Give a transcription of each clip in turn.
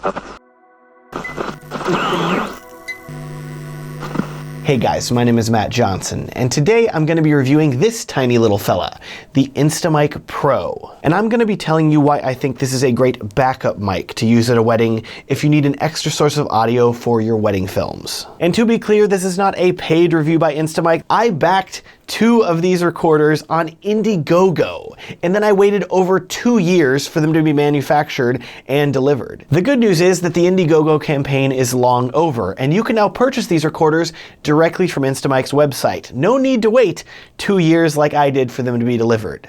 Hey guys, my name is Matt Johnson, and today I'm going to be reviewing this tiny little fella, the Instamic Pro. And I'm going to be telling you why I think this is a great backup mic to use at a wedding if you need an extra source of audio for your wedding films. And to be clear, this is not a paid review by Instamic. I backed 2 of these recorders on Indiegogo, and then I waited over 2 years for them to be manufactured and delivered. The good news is that the Indiegogo campaign is long over, and you can now purchase these recorders directly from Instamic's website. No need to wait 2 years like I did for them to be delivered.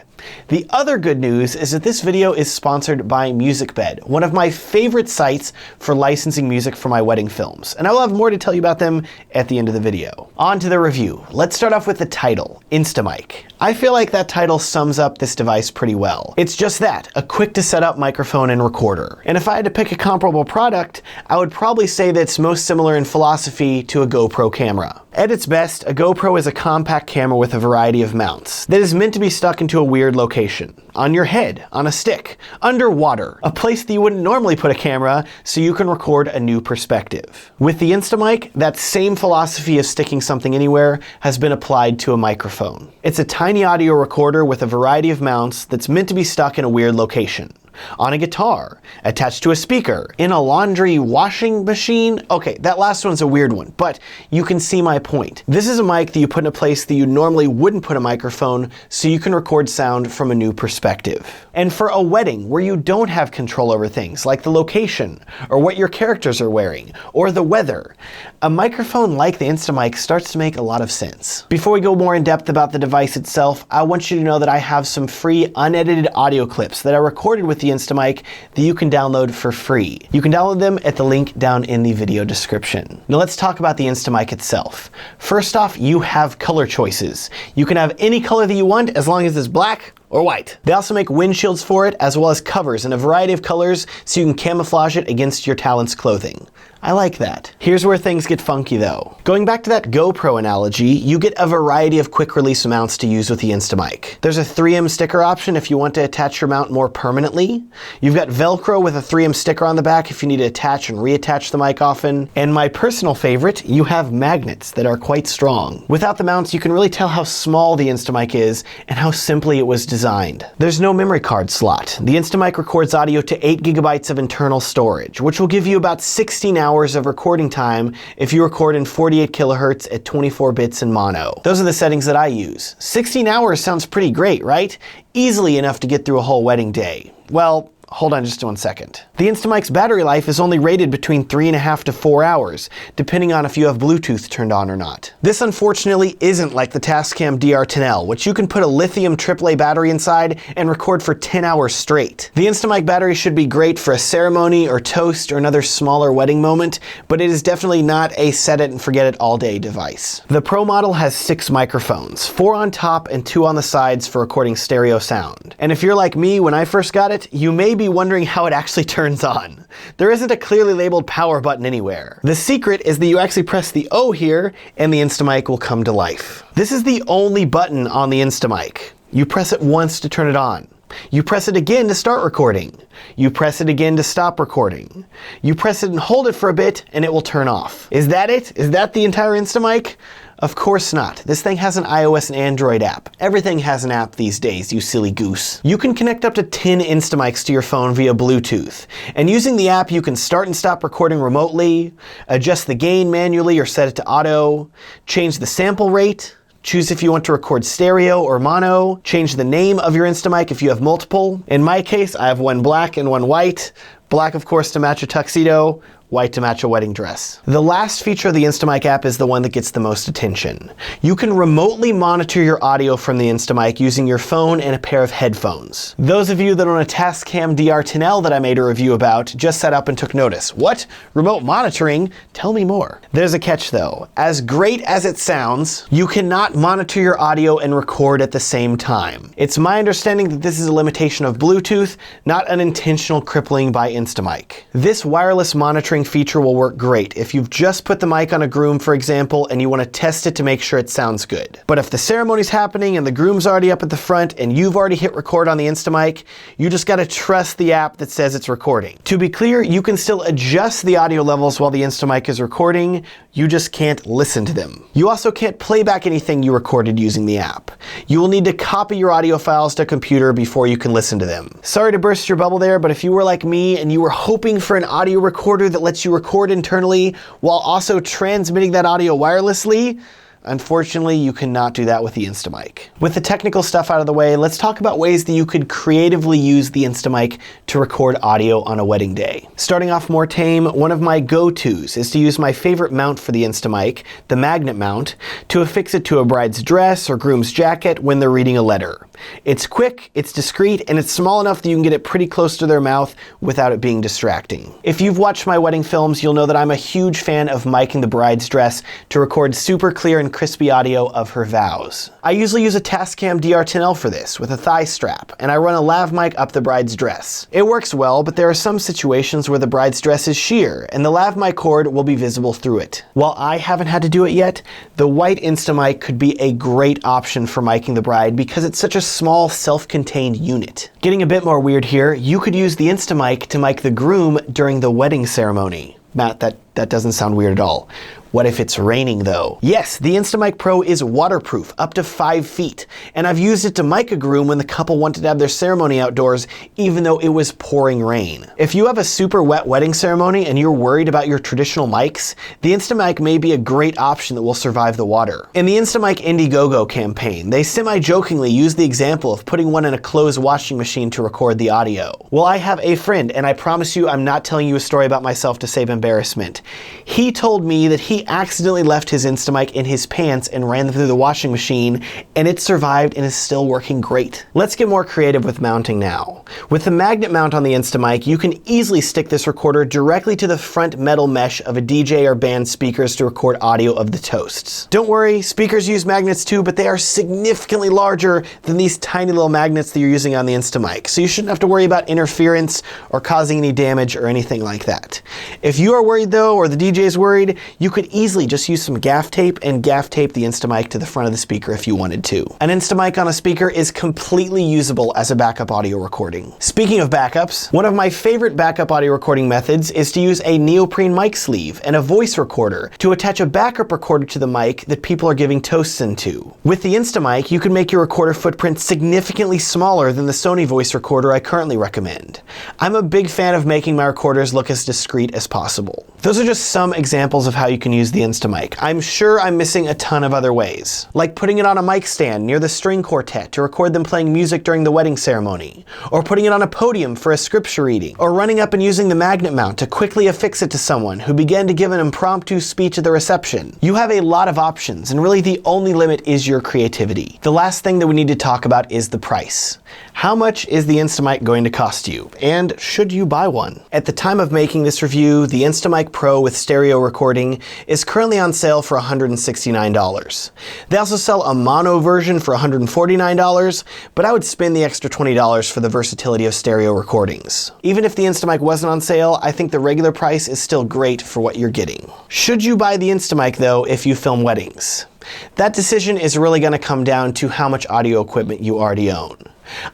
The other good news is that this video is sponsored by MusicBed, one of my favorite sites for licensing music for my wedding films, and I will have more to tell you about them at the end of the video. On to the review. Let's start off with the title, Instamic. I feel like that title sums up this device pretty well. It's just that, a quick to set up microphone and recorder. And if I had to pick a comparable product, I would probably say that it's most similar in philosophy to a GoPro camera. At its best, a GoPro is a compact camera with a variety of mounts that is meant to be stuck into a weird location. On your head, on a stick, underwater, a place that you wouldn't normally put a camera so you can record a new perspective. With the Instamic, that same philosophy of sticking something anywhere has been applied to a microphone. It's a tiny audio recorder with a variety of mounts that's meant to be stuck in a weird location. On a guitar, attached to a speaker, in a laundry washing machine. Okay, that last one's a weird one, but you can see my point. This is a mic that you put in a place that you normally wouldn't put a microphone so you can record sound from a new perspective. And for a wedding where you don't have control over things like the location, or what your characters are wearing, or the weather, a microphone like the Instamic starts to make a lot of sense. Before we go more in depth about the device itself, I want you to know that I have some free unedited audio clips that I recorded with the Instamic that you can download for free. You can download them at the link down in the video description. Now let's talk about the Instamic itself. First off, you have color choices. You can have any color that you want as long as it's black or white. They also make windshields for it, as well as covers in a variety of colors so you can camouflage it against your talent's clothing. I like that. Here's where things get funky though. Going back to that GoPro analogy, you get a variety of quick release mounts to use with the Instamic. There's a 3M sticker option if you want to attach your mount more permanently. You've got Velcro with a 3M sticker on the back if you need to attach and reattach the mic often. And my personal favorite, you have magnets that are quite strong. Without the mounts, you can really tell how small the Instamic is and how simply it was designed. There's no memory card slot. The Instamic records audio to 8 GB of internal storage, which will give you about 16 hours of recording time if you record in 48 kilohertz at 24 bits in mono. Those are the settings that I use. 16 hours sounds pretty great, right? Easily enough to get through a whole wedding day. Well, hold on just 1 second. The Instamic's battery life is only rated between 3.5 to 4 hours, depending on if you have Bluetooth turned on or not. This unfortunately isn't like the Tascam DR10L, which you can put a lithium AAA battery inside and record for 10 hours straight. The Instamic battery should be great for a ceremony or toast or another smaller wedding moment, but it is definitely not a set it and forget it all day device. The Pro model has 6 microphones, 4 on top and 2 on the sides for recording stereo sound. And if you're like me when I first got it, you may be wondering how it actually turns on. There isn't a clearly labeled power button anywhere. The secret is that you actually press the O here and the Instamic will come to life. This is the only button on the Instamic. You press it once to turn it on. You press it again to start recording. You press it again to stop recording. You press it and hold it for a bit and it will turn off. Is that it? Is that the entire Instamic? Of course not. This thing has an iOS and Android app. Everything has an app these days, you silly goose. You can connect up to 10 Instamics to your phone via Bluetooth. And using the app, you can start and stop recording remotely, adjust the gain manually or set it to auto, change the sample rate, choose if you want to record stereo or mono, change the name of your Instamic if you have multiple. In my case, I have one black and one white. Black, of course, to match a tuxedo, white to match a wedding dress. The last feature of the Instamic app is the one that gets the most attention. You can remotely monitor your audio from the Instamic using your phone and a pair of headphones. Those of you that own a Tascam DR10L that I made a review about just sat up and took notice. What? Remote monitoring? Tell me more. There's a catch though. As great as it sounds, you cannot monitor your audio and record at the same time. It's my understanding that this is a limitation of Bluetooth, not an intentional crippling by Instamic. This wireless monitoring monitoring feature will work great if you've just put the mic on a groom, for example, and you want to test it to make sure it sounds good. But if the ceremony's happening and the groom's already up at the front and you've already hit record on the Instamic, you just gotta trust the app that says it's recording. To be clear, you can still adjust the audio levels while the Instamic is recording, you just can't listen to them. You also can't play back anything you recorded using the app. You will need to copy your audio files to a computer before you can listen to them. Sorry to burst your bubble there, but if you were like me and you were hoping for an audio recorder that lets you record internally while also transmitting that audio wirelessly, unfortunately, you cannot do that with the Instamic. With the technical stuff out of the way, let's talk about ways that you could creatively use the Instamic to record audio on a wedding day. Starting off more tame, one of my go-tos is to use my favorite mount for the Instamic, the magnet mount, to affix it to a bride's dress or groom's jacket when they're reading a letter. It's quick, it's discreet, and it's small enough that you can get it pretty close to their mouth without it being distracting. If you've watched my wedding films, you'll know that I'm a huge fan of miking the bride's dress to record super clear and crispy audio of her vows. I usually use a Tascam DR10L for this, with a thigh strap, and I run a lav mic up the bride's dress. It works well, but there are some situations where the bride's dress is sheer, and the lav mic cord will be visible through it. While I haven't had to do it yet, the white Instamic could be a great option for miking the bride because it's such a small, self-contained unit. Getting a bit more weird here, you could use the Instamic to mic the groom during the wedding ceremony. Matt, that doesn't sound weird at all. What if it's raining though? Yes, the Instamic Pro is waterproof up to 5 feet, and I've used it to mic a groom when the couple wanted to have their ceremony outdoors even though it was pouring rain. If you have a super wet wedding ceremony and you're worried about your traditional mics, the Instamic may be a great option that will survive the water. In the Instamic Indiegogo campaign, they semi-jokingly used the example of putting one in a closed washing machine to record the audio. Well, I have a friend, and I promise you I'm not telling you a story about myself to save embarrassment. He told me that he accidentally left his Instamic in his pants and ran them through the washing machine, and it survived and is still working great. Let's get more creative with mounting now. With the magnet mount on the Instamic, you can easily stick this recorder directly to the front metal mesh of a DJ or band speakers to record audio of the toasts. Don't worry, speakers use magnets too, but they are significantly larger than these tiny little magnets that you're using on the Instamic, so you shouldn't have to worry about interference or causing any damage or anything like that. If you are worried though, or the DJ is worried, you could easily just use some gaff tape and gaff tape the Instamic to the front of the speaker if you wanted to. An Instamic on a speaker is completely usable as a backup audio recording. Speaking of backups, one of my favorite backup audio recording methods is to use a neoprene mic sleeve and a voice recorder to attach a backup recorder to the mic that people are giving toasts into. With the Instamic, you can make your recorder footprint significantly smaller than the Sony voice recorder I currently recommend. I'm a big fan of making my recorders look as discreet as possible. Those are just some examples of how you can use the Instamic. I'm sure I'm missing a ton of other ways, like putting it on a mic stand near the string quartet to record them playing music during the wedding ceremony, or putting it on a podium for a scripture reading, or running up and using the magnet mount to quickly affix it to someone who began to give an impromptu speech at the reception. You have a lot of options, and really the only limit is your creativity. The last thing that we need to talk about is the price. How much is the Instamic going to cost you, and should you buy one? At the time of making this review, the Instamic Pro with stereo recording is currently on sale for $169. They also sell a mono version for $149, but I would spend the extra $20 for the versatility of stereo recordings. Even if the Instamic wasn't on sale, I think the regular price is still great for what you're getting. Should you buy the Instamic though if you film weddings? That decision is really going to come down to how much audio equipment you already own.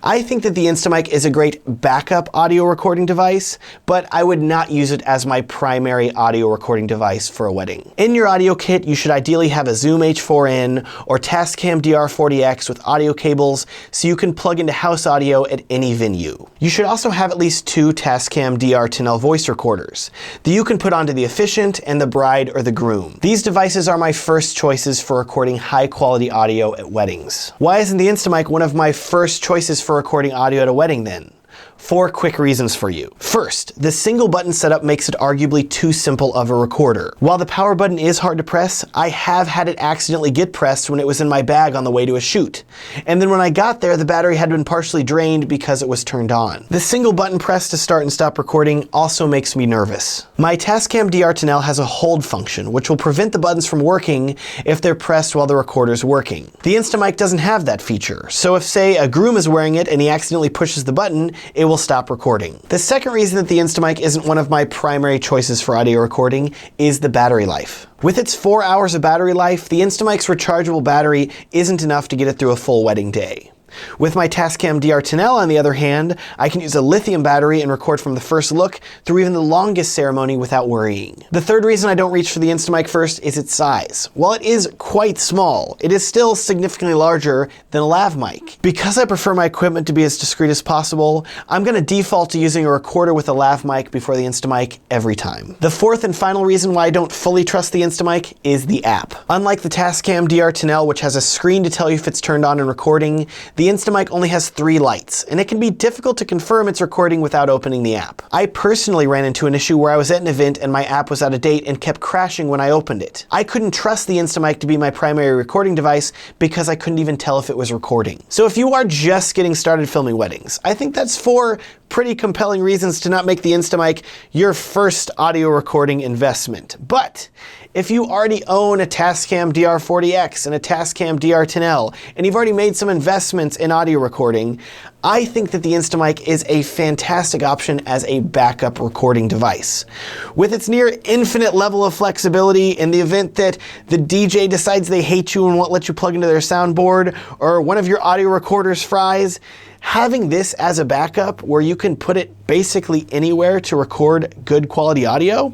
I think that the Instamic is a great backup audio recording device, but I would not use it as my primary audio recording device for a wedding. In your audio kit, you should ideally have a Zoom H4n or Tascam DR40X with audio cables so you can plug into house audio at any venue. You should also have at least 2 Tascam DR10L voice recorders that you can put onto the officiant and the bride or the groom. These devices are my first choices for recording high quality audio at weddings. Why isn't the Instamic one of my first choices for recording audio at a wedding then? 4 quick reasons for you. First, the single button setup makes it arguably too simple of a recorder. While the power button is hard to press, I have had it accidentally get pressed when it was in my bag on the way to a shoot. And then when I got there, the battery had been partially drained because it was turned on. The single button press to start and stop recording also makes me nervous. My Tascam DR10L has a hold function, which will prevent the buttons from working if they're pressed while the recorder's working. The Instamic doesn't have that feature, so if say a groom is wearing it and he accidentally pushes the button, it will stop recording. The second reason that the Instamic isn't one of my primary choices for audio recording is the battery life. With its 4 hours of battery life, the Instamic's rechargeable battery isn't enough to get it through a full wedding day. With my Tascam DR10L, on the other hand, I can use a lithium battery and record from the first look through even the longest ceremony without worrying. The third reason I don't reach for the Instamic first is its size. While it is quite small, it is still significantly larger than a lav mic. Because I prefer my equipment to be as discreet as possible, I'm going to default to using a recorder with a lav mic before the Instamic every time. The fourth and final reason why I don't fully trust the Instamic is the app. Unlike the Tascam DR10L, which has a screen to tell you if it's turned on and recording, the Instamic only has 3 lights, and it can be difficult to confirm it's recording without opening the app. I personally ran into an issue where I was at an event and my app was out of date and kept crashing when I opened it. I couldn't trust the Instamic to be my primary recording device because I couldn't even tell if it was recording. So if you are just getting started filming weddings, I think that's 4 pretty compelling reasons to not make the Instamic your first audio recording investment. But if you already own a Tascam DR40X and a Tascam DR10L, and you've already made some investments in audio recording, I think that the Instamic is a fantastic option as a backup recording device. With its near infinite level of flexibility in the event that the DJ decides they hate you and won't let you plug into their soundboard, or one of your audio recorders fries, having this as a backup where you can put it basically anywhere to record good quality audio,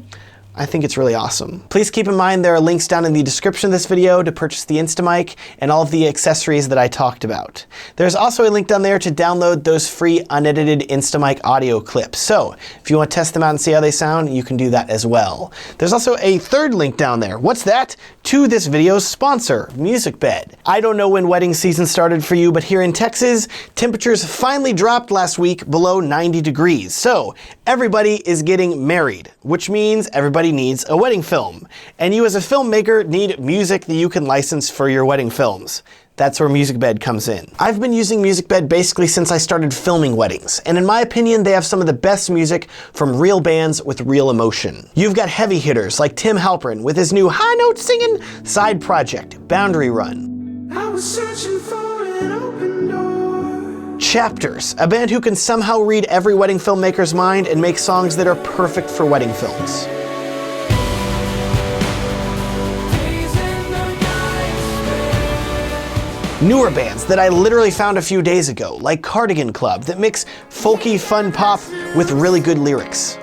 I think it's really awesome. Please keep in mind there are links down in the description of this video to purchase the Instamic and all of the accessories that I talked about. There's also a link down there to download those free unedited Instamic audio clips. So if you want to test them out and see how they sound, you can do that as well. There's also a third link down there. What's that? To this video's sponsor, MusicBed. I don't know when wedding season started for you, but here in Texas, temperatures finally dropped last week below 90 degrees. So everybody is getting married, which means everybody needs a wedding film. And you as a filmmaker need music that you can license for your wedding films. That's where MusicBed comes in. I've been using MusicBed basically since I started filming weddings, and in my opinion, they have some of the best music from real bands with real emotion. You've got heavy hitters like Tim Halperin with his new high note singing side project, Boundary Run. I was searching for an open door. Chapters, a band who can somehow read every wedding filmmaker's mind and make songs that are perfect for wedding films. Newer bands that I literally found a few days ago, like Cardigan Club, that mix folky fun pop with really good lyrics.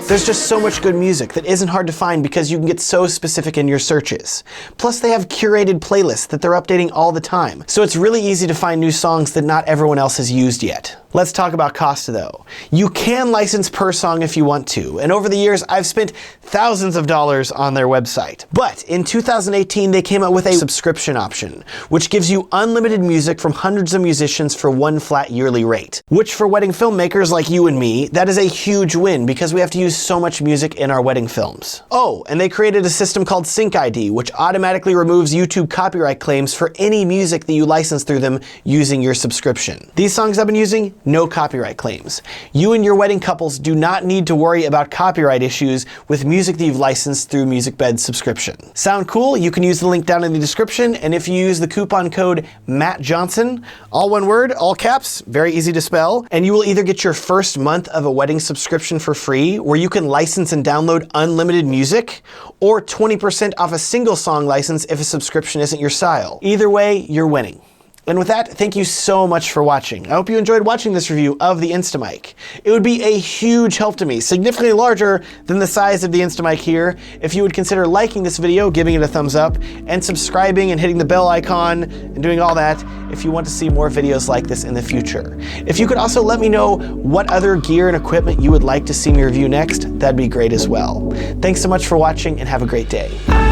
There's just so much good music that isn't hard to find because you can get so specific in your searches. Plus they have curated playlists that they're updating all the time, so it's really easy to find new songs that not everyone else has used yet. Let's talk about cost though. You can license per song if you want to, and over the years I've spent thousands of dollars on their website. But in 2018 they came out with a subscription option, which gives you unlimited music from hundreds of musicians for one flat yearly rate. Which for wedding filmmakers like you and me, that is a huge win because we have to use so much music in our wedding films. Oh, and they created a system called Sync ID, which automatically removes YouTube copyright claims for any music that you license through them using your subscription. These songs I've been using, no copyright claims. You and your wedding couples do not need to worry about copyright issues with music that you've licensed through MusicBed's subscription. Sound cool? You can use the link down in the description, and if you use the coupon code MattJohnson, all one word, all caps, very easy to spell, and you will either get your first month of a wedding subscription for free, where you can license and download unlimited music, or 20% off a single song license if a subscription isn't your style. Either way, you're winning. And with that, thank you so much for watching. I hope you enjoyed watching this review of the Instamic. It would be a huge help to me, significantly larger than the size of the Instamic here, if you would consider liking this video, giving it a thumbs up, and subscribing and hitting the bell icon and doing all that if you want to see more videos like this in the future. If you could also let me know what other gear and equipment you would like to see me review next, that'd be great as well. Thanks so much for watching and have a great day.